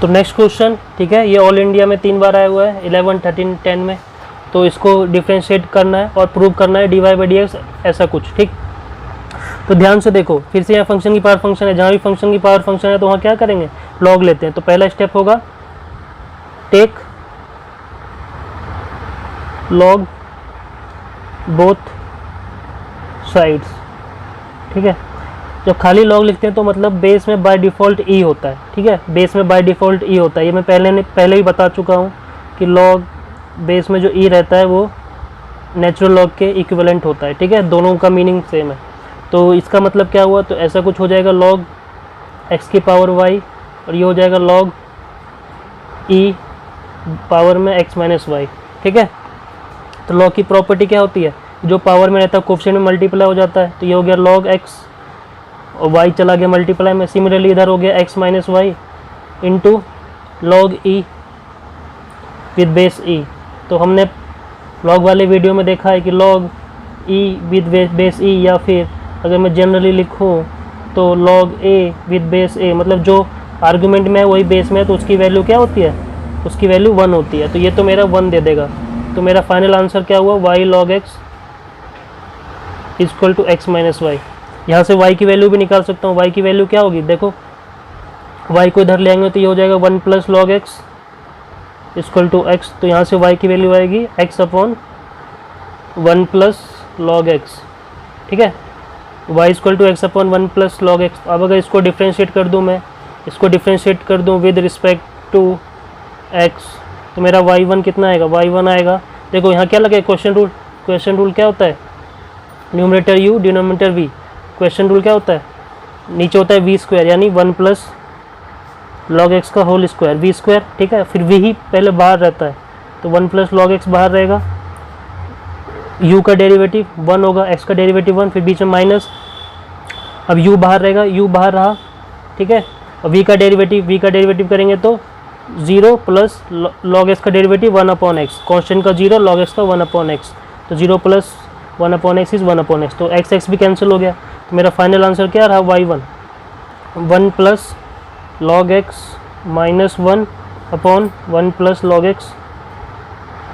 तो next question, ठीक है, ये ऑल इंडिया में 3 बार आया हुआ है 11, 13, 10 में। तो इसको डिफ्रेंशिएट करना है और प्रूव करना है dy बाई डी एक्स ऐसा कुछ, ठीक। तो ध्यान से देखो, फिर से यहाँ फंक्शन की पावर फंक्शन है, जहाँ भी फंक्शन की पावर फंक्शन है तो वहाँ क्या करेंगे, लॉग लेते हैं। तो पहला स्टेप होगा टेक लॉग बोथ साइड्स, ठीक है। जब खाली लॉग लिखते हैं तो मतलब बेस में बाय डिफ़ॉल्ट ई होता है, ठीक है, बेस में बाय डिफ़ॉल्ट ई होता है। ये मैं पहले ही बता चुका हूँ कि लॉग बेस में जो ई रहता है वो नेचुरल लॉग के इक्विवेलेंट होता है, ठीक है, दोनों का मीनिंग सेम है। तो इसका मतलब क्या हुआ, तो ऐसा कुछ हो जाएगा लॉग एक्स की पावर वाई, और ये हो जाएगा लॉग ई पावर में एक्स माइनस वाई, ठीक है। तो लॉग की प्रॉपर्टी क्या होती है, जो पावर में रहता है कोफिशिएंट में मल्टीप्लाई हो जाता है। तो ये हो गया लॉग एक्स और वाई चला गया मल्टीप्लाई में, सिमिलरली इधर हो गया x minus y into log e with base e. तो हमने लॉग वाले वीडियो में देखा है कि log e with base e, या फिर अगर मैं जनरली लिखूँ तो log a with base a, मतलब जो आर्गुमेंट में है वही बेस में है, तो उसकी वैल्यू क्या होती है, उसकी वैल्यू 1 होती है। तो ये तो मेरा 1 दे देगा। तो मेरा फाइनल आंसर क्या हुआ, y log x equal to x minus y. यहाँ से y की वैल्यू भी निकाल सकता हूँ। y की वैल्यू क्या होगी, देखो y को इधर ले आएंगे तो ये हो जाएगा 1 plus log x equal to x. तो यहाँ से y की वैल्यू आएगी x upon 1 plus log x, ठीक है, y equal to x upon 1 plus log x. अब अगर इसको डिफ्रेंशिएट कर दूँ, मैं इसको डिफ्रेंशिएट कर दूँ विद रिस्पेक्ट टू x, तो मेरा y1 कितना आएगा, y1 आएगा। देखो यहाँ क्या लगे, क्वेश्चन रूल क्या होता है, numerator u denominator v। Question rule क्या होता है, नीचे होता है वी स्क्वायर, यानी 1 प्लस लॉग एक्स का होल स्क्वायर, वी स्क्वायर, ठीक है। फिर वी ही पहले बाहर रहता है, तो 1 प्लस लॉग एक्स बाहर रहेगा, u का डेरिवेटिव 1 होगा, x का डेरिवेटिव 1, फिर बीच में माइनस, अब u बाहर रहेगा, u बाहर रहा, ठीक है। और v का डेरिवेटिव करेंगे तो 0 प्लस लॉग एक्स का डेरिवेटिव 1 अपॉन एक्स, कॉन्स्टेंट का 0, लॉग एक्स का 1 अपॉन एक्स, तो 0 plus 1 upon x is 1 upon x, तो x भी कैंसिल हो गया। तो मेरा फाइनल आंसर क्या रहा, y1 1 plus log x minus 1 upon 1 plus log x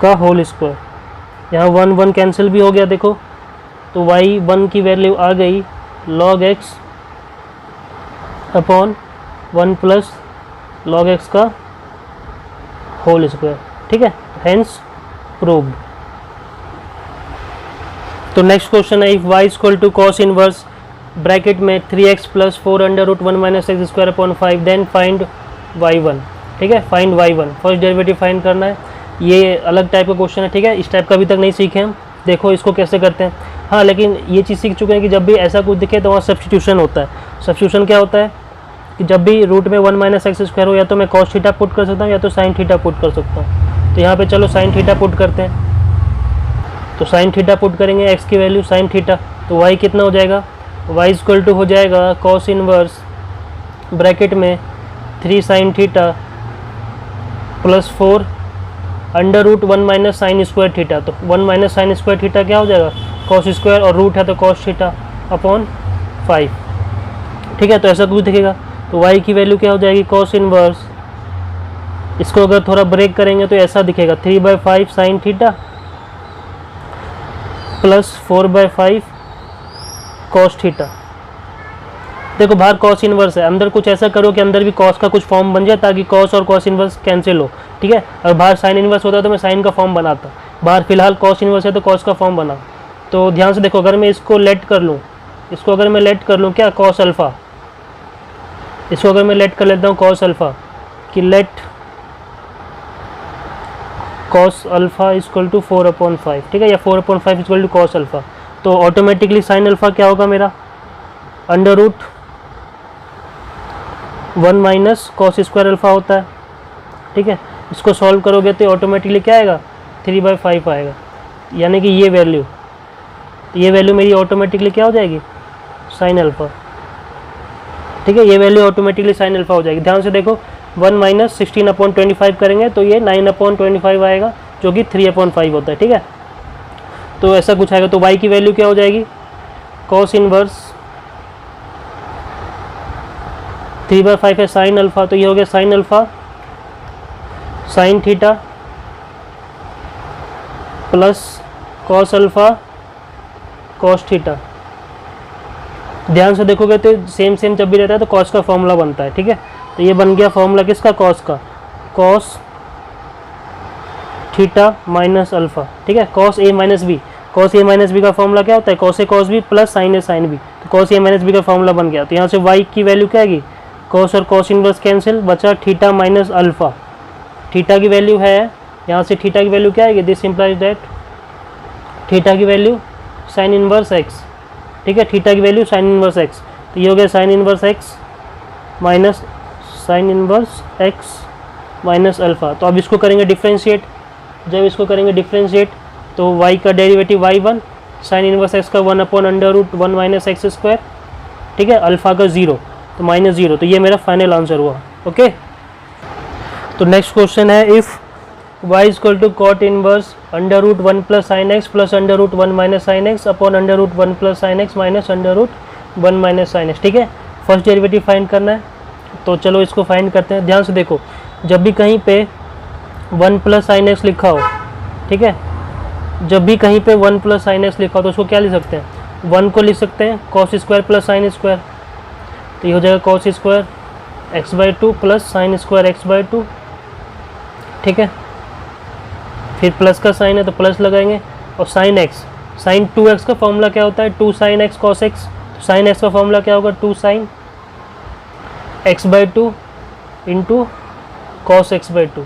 का होल स्क्वायर। यहाँ 1 1 कैंसिल भी हो गया, देखो, तो y1 की वैल्यू आ गई log x upon 1 plus log x का होल स्क्वायर, ठीक है, हेंस प्रूव्ड। तो नेक्स्ट क्वेश्चन है, if y equal to cos inverse bracket में 3x plus 4 under root 1 minus x square upon 5 then find y1, ठीक है, find y1, first derivative find करना है। ये अलग टाइप का क्वेश्चन है, ठीक है, इस टाइप का अभी तक नहीं सीखे हम, देखो इसको कैसे करते हैं। हाँ, लेकिन ये चीज़ सीख चुके हैं कि जब भी ऐसा कुछ दिखे तो वहाँ सब्स्टिट्यूशन होता है। सब्स्टिट्यूशन क्या होता है कि जब भी रूट में 1 माइनस एक्स स्क्वायर हो, या तो मैं कॉस थीटा पुट कर सकता हूँ या तो साइन थीटा पुट कर सकता हूँ। तो यहाँ पे चलो साइन थीटा पुट करते हैं, तो साइन थीटा पुट करेंगे, एक्स की वैल्यू साइन थीटा, तो वाई कितना हो जाएगा, y इक्वल टू हो जाएगा कॉस इनवर्स ब्रैकेट में 3 sine theta plus 4 under root 1 minus sine square theta. तो 1 माइनस साइन स्क्वायर थीटा क्या हो जाएगा, कॉस स्क्वायर, और रूट है तो कॉस थीटा अपॉन 5, ठीक है। तो ऐसा कुछ दिखेगा, तो y की वैल्यू क्या हो जाएगी, कॉस इनवर्स, इसको अगर थोड़ा ब्रेक करेंगे तो ऐसा दिखेगा 3/5 sign theta plus 4/5 cos theta. देखो बाहर कॉस इनवर्स है, अंदर कुछ ऐसा करो कि अंदर भी कॉस का कुछ फॉर्म बन जाए ताकि कॉस और कॉस इनवर्स कैंसिल हो, ठीक है। और बाहर साइन इनवर्स होता तो मैं साइन का फॉर्म बनाता, बाहर फिलहाल कॉस इनवर्स है तो कॉस का फॉर्म बना। तो ध्यान से देखो, अगर मैं इसको लेट कर लूँ, इसको अगर मैं लेट कर लूँ क्या, कॉस अल्फ़ा, इसको अगर मैं लेट कर लेता हूँ कॉस अल्फ़ा, कि let cos alpha equal to 4/5, ठीक है, या 4/5 इक्वल टू कॉस अल्फ़ा, तो ऑटोमेटिकली साइन अल्फ़ा क्या होगा मेरा, under root 1 minus cos square alpha होता है, ठीक है। इसको सॉल्व करोगे तो ऑटोमेटिकली क्या आएगा, 3/5 आएगा, यानी कि ये वैल्यू मेरी ऑटोमेटिकली क्या हो जाएगी, साइन अल्फ़ा, ठीक है, ये वैल्यू ऑटोमेटिकली साइन अल्फ़ा हो जाएगी। ध्यान से देखो, 1 माइनस 16/25 करेंगे तो ये 9/25 आएगा, जो कि 3/5 होता है, ठीक है। तो ऐसा कुछ आएगा, तो y की वैल्यू क्या हो जाएगी, कॉस इनवर्स 3/5 है साइन अल्फ़ा, तो ये हो गया sine alpha sine theta plus cos alpha cos theta. ध्यान से देखोगे तो सेम सेम जब भी रहता है तो कॉस का फॉर्मूला बनता है, ठीक है। तो ये बन गया फॉर्मूला किसका, कॉस का, कॉस थीटा माइनस अल्फा, ठीक है। Cos A minus B, cos A minus B का फॉर्मूला क्या होता है, cos A cos B plus sign A sine B. तो कॉस ए माइनस बी का फॉर्मूला बन गया। तो यहाँ से वाई की वैल्यू क्या आएगी, कॉस और कॉस इनवर्स कैंसिल, बचा थीटा माइनस अल्फा। थीटा की वैल्यू है, यहाँ से थीटा की वैल्यू क्या आएगी, दिस इम्प्लाइज दैट थीटा की वैल्यू साइन इनवर्स एक्स, ठीक है। थीटा की वैल्यू साइन इनवर्स एक्स, तो ये हो गया sine inverse x minus sine inverse x minus alpha. तो अब इसको करेंगे डिफ्रेंशिएट, जब इसको करेंगे डिफ्रेंशिएट तो y का derivative y1 sine inverse x का 1/√1 माइनस एक्स स्क्वायर, ठीक है। अल्फा का 0 तो -0। तो ये मेरा फाइनल आंसर हुआ, ओके। तो नेक्स्ट क्वेश्चन है, if y equal to cot inverse √1 plus sine x plus √1 minus sine x upon √1 plus sine x minus √1 minus sine x, ठीक है। फर्स्ट डेरिवेटिव फाइंड करना है, तो चलो इसको फाइंड करते हैं। ध्यान से देखो, जब भी कहीं पे 1 प्लस साइन एक्स लिखा हो, ठीक है, जब भी कहीं पे 1 प्लस साइन एक्स लिखा हो तो उसको क्या लिख सकते हैं, 1 को लिख सकते हैं cos square plus sine square. तो ये हो जाएगा cos square x/2 plus sine square x/2, ठीक है। फिर प्लस का साइन है तो प्लस लगाएंगे, और साइन एक्स, साइन 2x का फॉर्मूला क्या होता है, 2 साइन एक्स कॉस एक्स। तो साइन एक्स का फॉर्मूला क्या होगा, 2 sign x/2 into cos x/2,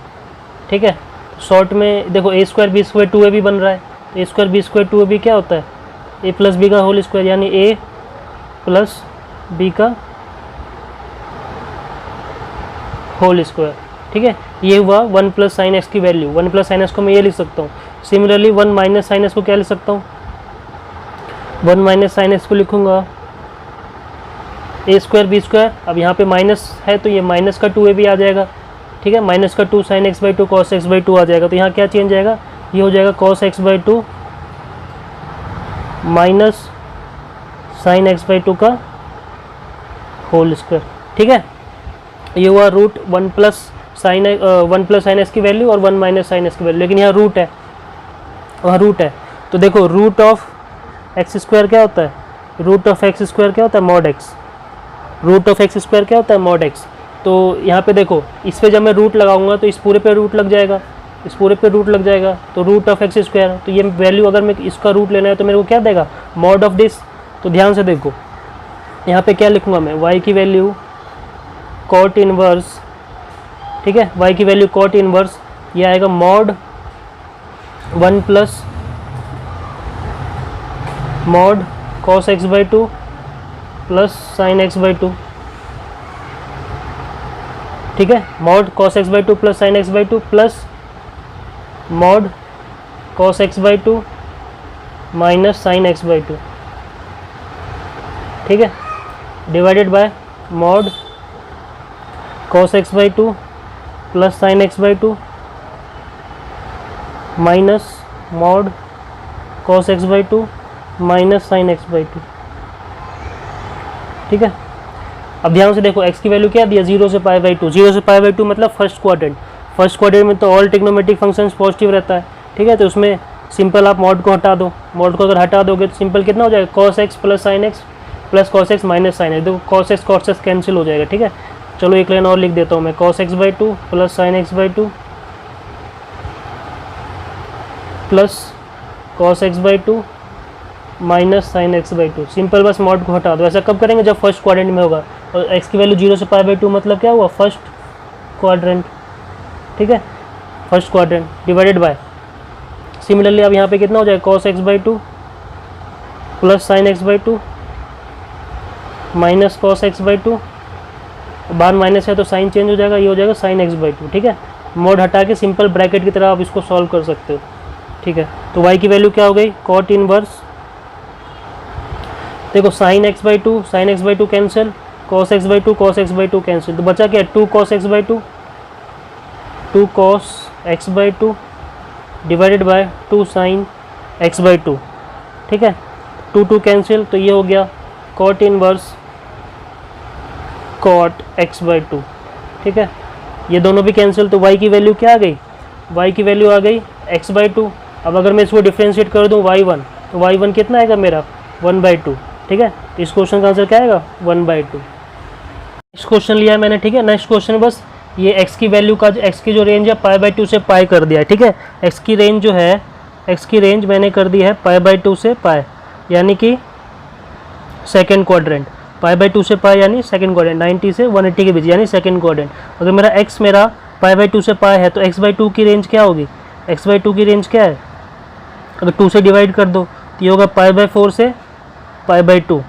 ठीक है। शॉर्ट में देखो a square B square 2ab बन रहा है, तो a square B square 2ab क्या होता है, a प्लस बी का होल स्क्वायर, यानी a प्लस बी का होल स्क्वायर, ठीक है। ये हुआ 1 प्लस साइन एक्स की वैल्यू। 1 प्लस साइन एक्स को मैं ये लिख सकता हूँ। सिमिलरली 1 माइनस साइन एक्स को क्या लिख सकता हूँ, 1 माइनस साइन एक्स को लिखूँगा a स्क्वायर बी स्क्वायर। अब यहाँ पे माइनस है तो ये माइनस का 2ab आ जाएगा, ठीक है। माइनस का 2 साइन x/2 कॉस x/2 आ जाएगा। तो यहाँ क्या चेंज आएगा, ये हो जाएगा cos x/2 minus sine x/2 का होल स्क्वायर, ठीक है। ये हुआ √1 plus sign 1 plus sine x की वैल्यू और 1 माइनस साइन एक्स की वैल्यू, लेकिन यहाँ रूट है, वहाँ रूट है। तो देखो रूट ऑफ एक्स स्क्वायर क्या होता है, रूट ऑफ एक्स स्क्वायर क्या होता है, mod x. Root of x square क्या होता है, मॉड एक्स। तो यहाँ पे देखो, इस पे जब मैं रूट लगाऊंगा तो इस पूरे पे रूट लग जाएगा, इस पूरे पे रूट लग जाएगा, तो रूट ऑफ एक्स स्क्वायर। तो ये वैल्यू अगर मैं इसका रूट लेना है तो मेरे को क्या देगा, मॉड ऑफ दिस। तो ध्यान से देखो, यहाँ पे क्या लिखूँगा मैं, y की वैल्यू कॉट इनवर्स, ठीक है, y की वैल्यू कॉट इनवर्स, ये आएगा mod 1 plus mod cos x/2 plus sine x/2, ठीक है। Mod cos x/2 plus sine x/2 plus mod cos x/2 minus sine x/2, ठीक है, divided by mod cos x/2 plus sine x/2 minus mod cos x/2 minus sine x/2, ठीक है। अब ध्यान से देखो, x की वैल्यू क्या दिया, 0 से π/2। 0 से π/2 मतलब फर्स्ट क्वाड्रेंट। फर्स्ट क्वाड्रेंट में तो ऑल ट्रिग्नोमेट्रिक फंक्शंस पॉजिटिव रहता है, ठीक है। तो उसमें सिंपल आप मॉड को हटा दो, मॉड को अगर हटा दोगे तो सिंपल कितना हो जाएगा, cos x plus sine x plus cos x minus sine x. देखो cos x कैंसिल हो जाएगा, ठीक है। चलो एक लाइन और लिख देता हूँ मैं, cos x/2 plus sine x/2 plus cos x/2 minus sine x/2। Simple बस मॉड को हटा दो। ऐसा कब करेंगे, जब फर्स्ट क्वाड्रेंट में होगा। और x की वैल्यू 0 से π/2 मतलब क्या हुआ, फर्स्ट क्वाड्रेंट, ठीक है, first quadrant divided by. Similarly अब यहाँ पे कितना हो जाएगा, cos x/2 plus sine x/2 minus cos x/2, बाहर माइनस है तो साइन चेंज हो जाएगा, ये हो जाएगा साइन x/2, ठीक है। मोड हटा के सिंपल ब्रैकेट की तरह आप इसको सॉल्व कर सकते हो, ठीक है। तो y की वैल्यू क्या हो गई, कॉट इनवर्स, देखो sine x/2 cancel, cos x/2 cancel, तो बचा क्या, 2 cos x/2 divided by 2 sign x/2, ठीक है। 2 कैंसिल, तो ये हो गया कॉट इनवर्स कॉट x/2, ठीक है। ये दोनों भी कैंसिल, तो y की वैल्यू क्या आ गई, y की वैल्यू आ गई x/2। अब अगर मैं इसको डिफ्रेंशिएट कर दूँ y1, तो y1 कितना आएगा मेरा 1/2। ठीक है, तो इस क्वेश्चन का आंसर क्या आएगा 1/2। नेक्स्ट क्वेश्चन लिया है मैंने। ठीक है, नेक्स्ट क्वेश्चन बस ये x की वैल्यू का x की जो रेंज है π/2 से पाई कर दिया है। ठीक है, x की रेंज जो है, x की रेंज मैंने कर दी है π/2 से पाई, यानी कि सेकेंड क्वाड्रेंट। π/2 से पाई यानी सेकेंड क्वाड्रेंट, 90 से 180 के बीच यानी सेकेंड क्वाड्रेंट। अगर मेरा x मेरा π/2 से पाई है तो x/2 की रेंज क्या होगी, x/2 की रेंज क्या है, अगर 2 से डिवाइड कर दो तो ये होगा π/4 से π/2।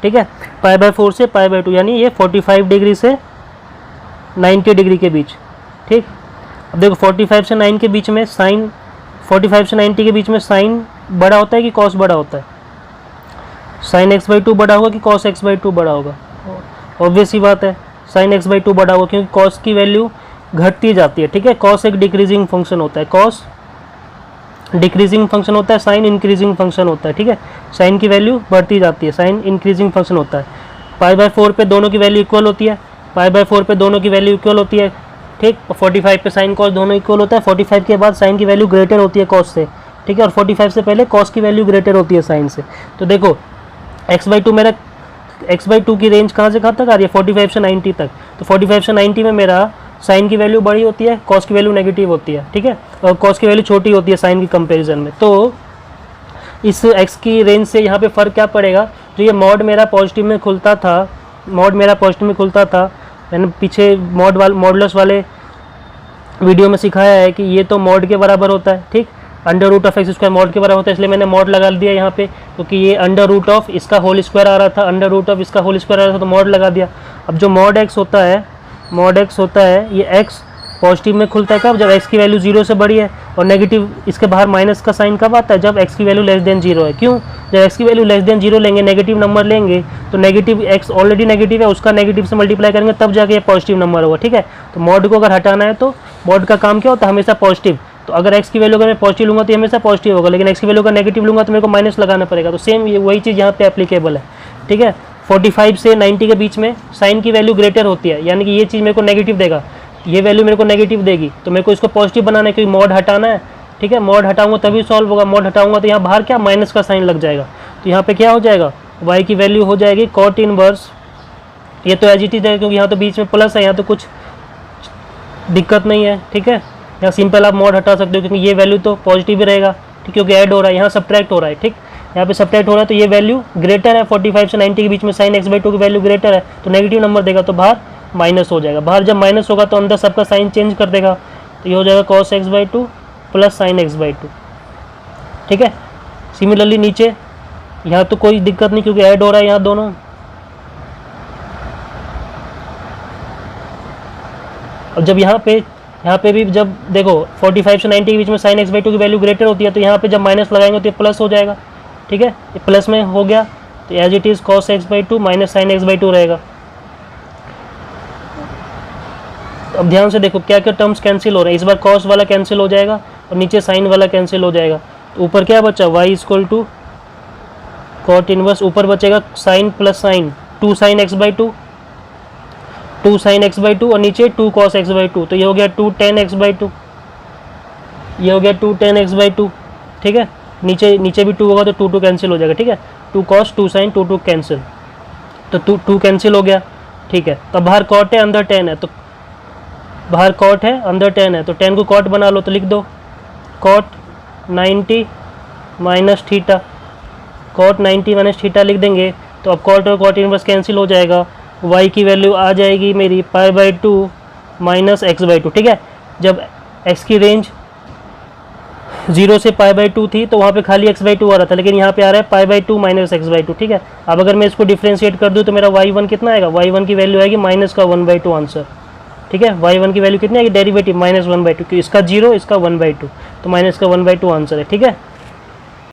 ठीक है, π/4 से π/2 यानी ये 45 डिग्री से 90 डिग्री के बीच। ठीक, अब देखो 45 से 9 के बीच में साइन, 45 से 90 के बीच में साइन बड़ा होता है कि कॉस बड़ा होता है, साइन x/2 बड़ा होगा कि कॉस x/2 बड़ा होगा, ऑब्वियस ही बात है साइन x/2 बड़ा होगा, क्योंकि कॉस की वैल्यू घटती जाती है। ठीक है, कॉस एक डिक्रीजिंग फंक्शन होता है, कॉस डिक्रीजिंग फंक्शन होता है, साइन इंक्रीजिंग फंक्शन होता है। ठीक है, साइन की वैल्यू बढ़ती जाती है, साइन इंक्रीजिंग फंक्शन होता है। π/4 पे दोनों की वैल्यू इक्वल होती है, π/4 पे दोनों की वैल्यू इक्वल होती है। ठीक, 45 पे साइन कॉस दोनों इक्वल होता है, 45 के बाद साइन की वैल्यू ग्रेटर होती है कॉस से। ठीक है, और 45 से पहले कॉस की वैल्यू ग्रेटर होती है साइन से। तो देखो x/2 मेरा, x/2 की रेंज कहाँ से कहाँ तक आ रही है, 45 से 90 तक। तो 45 से 90 में मेरा साइन की वैल्यू बड़ी होती है, कॉस की वैल्यू नेगेटिव होती है। ठीक है, और कॉस की वैल्यू छोटी होती है साइन की कंपैरिजन में। तो इस x की रेंज से यहाँ पे फ़र्क क्या पड़ेगा, जो ये मॉड मेरा पॉजिटिव में खुलता था, मॉड मेरा पॉजिटिव में खुलता था, मैंने पीछे मॉडुलस वाले वीडियो में सिखाया है कि ये तो मॉड के बराबर होता है। ठीक, √(x²) मॉड के बराबर होता है, इसलिए मैंने मॉड लगा दिया यहाँ पे, क्योंकि ये √ इसका होल स्क्वायर आ रहा था, √ इसका होल स्क्वायर आ रहा था, तो मॉड लगा दिया। अब जो मॉड x होता है, मॉड x होता है, ये x पॉजिटिव में खुलता है कब, जब x की वैल्यू 0 से बड़ी है, और नेगेटिव इसके बाहर माइनस का साइन कब आता है, जब x की वैल्यू लेस देन 0 है। क्यों, जब x की वैल्यू लेस देन 0 लेंगे, नेगेटिव नंबर लेंगे, तो नेगेटिव x ऑलरेडी नेगेटिव है, उसका नेगेटिव से मल्टीप्लाई करेंगे तब जाके ये पॉजिटिव नंबर होगा। ठीक है, तो मॉड को अगर हटाना है तो मॉड का काम क्या होता है, हमेशा पॉजिटिव। तो अगर x की वैल्यू अगर मैं पॉजिटिव लूँगा तो ये हमेशा पॉजिटिव होगा, लेकिन x की वैल्यू का नेगेटिव लूँगा तो मेरे को माइनस लगाना पड़ेगा। तो सेम ये वही चीज़ यहाँ पे एप्लीकेबल है। ठीक है, 45 से 90 के बीच में साइन की वैल्यू ग्रेटर होती है, यानी कि ये चीज़ मेरे को नेगेटिव देगा, ये वैल्यू मेरे को नेगेटिव देगी, तो मेरे को इसको पॉजिटिव बनाना है, क्योंकि मॉड हटाना है। ठीक है, मॉड हटाऊंगा तभी सॉल्व होगा, मॉड हटाऊंगा तो यहाँ बाहर क्या माइनस का साइन लग जाएगा, तो यहाँ पे क्या हो जाएगा, y की वैल्यू हो जाएगी cot इनवर्स, ये तो एज इट इज है क्योंकि यहाँ तो बीच में प्लस है, यहाँ तो कुछ दिक्कत नहीं है। ठीक है, यहाँ सिंपल आप मॉड हटा सकते हो, क्योंकि ये वैल्यू तो पॉजिटिव ही रहेगा, ठीक, क्योंकि ऐड हो रहा है, यहाँ सब्ट्रैक्ट हो रहा है। ठीक, यहाँ पे सब्ट्रैक्ट हो रहा है, तो ये वैल्यू ग्रेटर है, 45 से 90 के बीच में साइन x/2 की वैल्यू ग्रेटर है, तो नेगेटिव नंबर देगा, तो बाहर माइनस हो जाएगा। बाहर जब माइनस होगा तो अंदर सबका साइन चेंज कर देगा, तो ये हो जाएगा cos x/2 plus sine x/2। ठीक है, सिमिलरली नीचे यहाँ तो कोई दिक्कत नहीं, क्योंकि ऐड हो रहा है यहाँ दोनों। और जब यहाँ पे भी जब देखो 45 से 90 के बीच में साइन x/2 की वैल्यू ग्रेटर होती है, तो यहाँ पे जब माइनस लगाएंगे तो ये प्लस हो जाएगा। ठीक है, ये प्लस में हो गया, तो as it is cos x/2 minus sine x/2 रहेगा। अब ध्यान से देखो क्या क्या टर्म्स कैंसिल हो रहे हैं, इस बार cos वाला कैंसिल हो जाएगा और नीचे साइन वाला कैंसिल हो जाएगा, तो ऊपर क्या बचा, y = cot इनवर्स, ऊपर बचेगा sine plus sine, 2 sin x/2, 2 sin x/2 और नीचे 2 cos x/2, तो ये हो गया 2 tan x/2, ये हो गया 2 tan x/2। ठीक है, नीचे भी 2 होगा तो 2 कैंसिल हो जाएगा। ठीक है, 2 cos 2 sin 2 कैंसिल, तो 2 कैंसिल हो गया। ठीक है, तो बाहर cot है अंदर tan है, तो बाहर cot है अंदर tan है, तो tan को cot बना लो, तो लिख दो cot 90 minus theta, cot 90 minus theta लिख देंगे, तो अब cot और cot इनवर्स कैंसिल हो जाएगा, y की वैल्यू आ जाएगी मेरी π/2 माइनस x/2। ठीक है, जब x की रेंज 0 से π/2 थी तो वहाँ पे खाली x/2 आ रहा था, लेकिन यहाँ पे आ रहा है π/2 माइनस x/2। ठीक है, अब अगर मैं इसको डिफ्रेंशिएट कर दूँ तो मेरा y1 कितना आएगा, y1 की वैल्यू आएगी माइनस का 1/2 आंसर। ठीक है, y1 की वैल्यू कितनी आएगी, डेरिवेटिव -1/2, क्योंकि इसका 0 इसका 1/2, तो माइनस का 1/2 आंसर है। ठीक है।